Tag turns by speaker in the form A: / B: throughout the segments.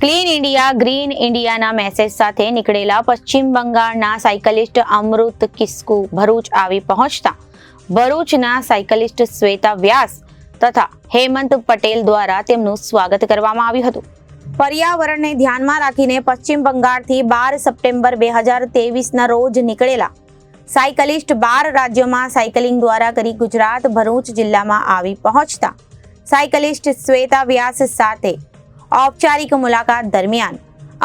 A: Clean India green ઇન્ડિયાના message સાથે નીકળેલા પશ્ચિમ બંગાળના સાયકલિસ્ટ અમૃત કિસ્કુ ભરૂચ આવી પહોંચતા ભરૂચના સાયકલિસ્ટ શ્વેતા વ્યાસ તથા હેમંત પટેલ દ્વારા તેમનું સ્વાગત કરવામાં આવ્યું હતું। પર્યાવરણને ધ્યાનમાં રાખીને પશ્ચિમ બંગાળથી 12 સપ્ટેમ્બર 2023ના રોજ નીકળેલા સાયકલિસ્ટ 12 રાજ્યોમાં સાયકલિંગ દ્વારા કરી ગુજરાત ભરૂચ જિલ્લામાં આવી પહોંચતા સાયકલિસ્ટ શ્વેતા વ્યાસ સાથે ઔપચારિક મુલાકાત દરમિયાન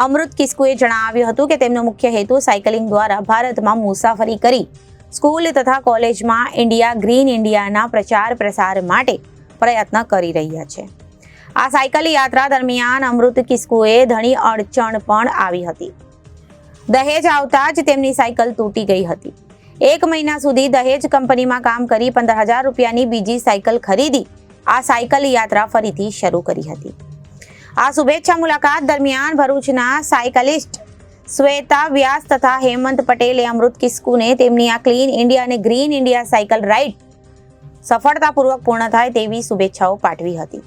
A: અમૃત કિસ્કુએ જણાવ્યું હતું કે તેમનો મુખ્ય હેતુ સાયકલિંગ દ્વારા ભારતમાં મુસાફરી કરી સ્કૂલ તથા કોલેજમાં ઇન્ડિયા ગ્રીન ઇન્ડિયાના પ્રચાર પ્રસાર માટે પ્રયત્ન કરી રહ્યા છે। આ સાયકલ યાત્રા દરમિયાન અમૃત કિસ્કુએ ઘણી અડચણ પણ આવી હતી। દહેજ આવતા જ તેમની સાયકલ તૂટી ગઈ હતી। 1 મહિના સુધી દહેજ કંપનીમાં કામ કરી 15,000 રૂપિયાની બીજી સાયકલ ખરીદી આ સાયકલ યાત્રા ફરીથી શરૂ કરી હતી। આ શુભેચ્છા મુલાકાત દરમિયાન ભરૂચના સાયકલિસ્ટ શ્વેતા વ્યાસ તથા હેમંત પટેલે અમૃત કિસ્કુને તેમની આ ક્લીન ઇન્ડિયા અને ગ્રીન ઇન્ડિયા સાયકલ રાઇડ સફળતાપૂર્વક પૂર્ણ થાય તેવી શુભેચ્છાઓ પાઠવી હતી।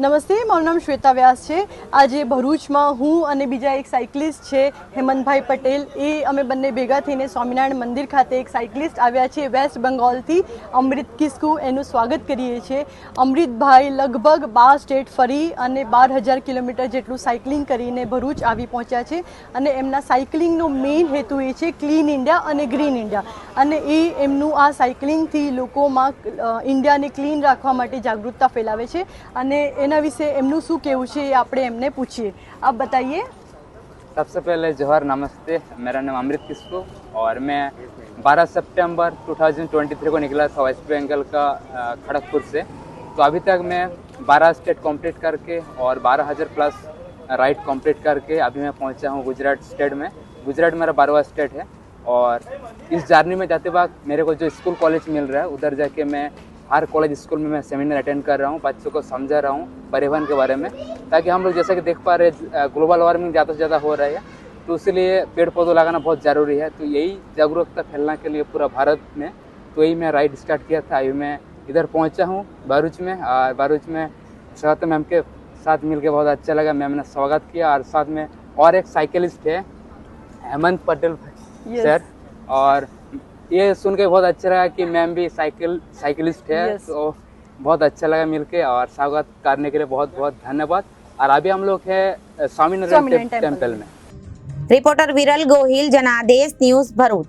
B: નમસ્તે, મારું નામ શ્વેતા વ્યાસ છે। આજે ભરૂચમાં હું અને બીજા એક સાયકલિસ્ટ છે હેમંતભાઈ પટેલ, એ અમે બંને ભેગા થઈને સ્વામિનારાયણ મંદિર ખાતે એક સાયકલિસ્ટ આવ્યા છે વેસ્ટ બંગાળથી, અમૃત કિસ્કુ, એનું સ્વાગત કરીએ છીએ। અમૃતભાઈ લગભગ 12 સ્ટેટ ફરી અને 12,000 કિલોમીટર જેટલું સાયકલિંગ કરીને ભરૂચ આવી પહોંચ્યા છે અને એમના સાયકલિંગનો મેઇન હેતુ એ છે ક્લીન ઇન્ડિયા અને ગ્રીન ઇન્ડિયા, અને એ એમનું આ સાયકલિંગથી લોકોમાં ઇન્ડિયાને ક્લીન રાખવા માટે જાગૃતતા ફેલાવે છે અને एना विषय एमनु शू केवु छे आपणे एमने पूछिए। आप बताइए।
C: सबसे पहले जोहर, नमस्ते। मेरा नाम अमृत किस्कू और मैं 12 सितंबर 2023 को निकला था वेस्ट बंगाल का खड़गपुर से। तो अभी तक मैं 12 स्टेट कंप्लीट करके और 12,000 प्लस राइड कंप्लीट करके अभी मैं पहुंचा हूं गुजरात स्टेट में। गुजरात मेरा 12वां स्टेट है और इस जर्नी में जाते वक्त मेरे को जो स्कूल कॉलेज मिल रहा है उधर जाके मैं हर कॉलेज स्कूल में मैं सेमिनार अटेंड कर रहा हूँ, बच्चों को समझा रहा हूँ परिवहन के बारे में, ताकि हम लोग जैसा कि देख पा रहे हैं ग्लोबल वार्मिंग ज़्यादा से ज़्यादा हो रहा है, तो इसलिए पेड़ पौधे लगाना बहुत ज़रूरी है। तो यही जागरूकता फैलाने के लिए पूरा भारत में, तो यही मैं राइड स्टार्ट किया था। अभी मैं इधर पहुँचा हूँ भरूच में, और भरूच में स्वागत मैम के साथ मिलकर बहुत अच्छा लगा। मैम ने स्वागत किया और साथ में और एक साइकिलिस्ट है हेमंत पटेल सर, और ये सुन के बहुत अच्छा लगा कि मैम भी साइकिलिस्ट है। तो बहुत अच्छा लगा मिलके, और स्वागत करने के लिए बहुत बहुत धन्यवाद। और अभी हम लोग है स्वामीनारायण टेम्पल में।
A: रिपोर्टर विरल गोहिल, जनादेश न्यूज़, भरूच।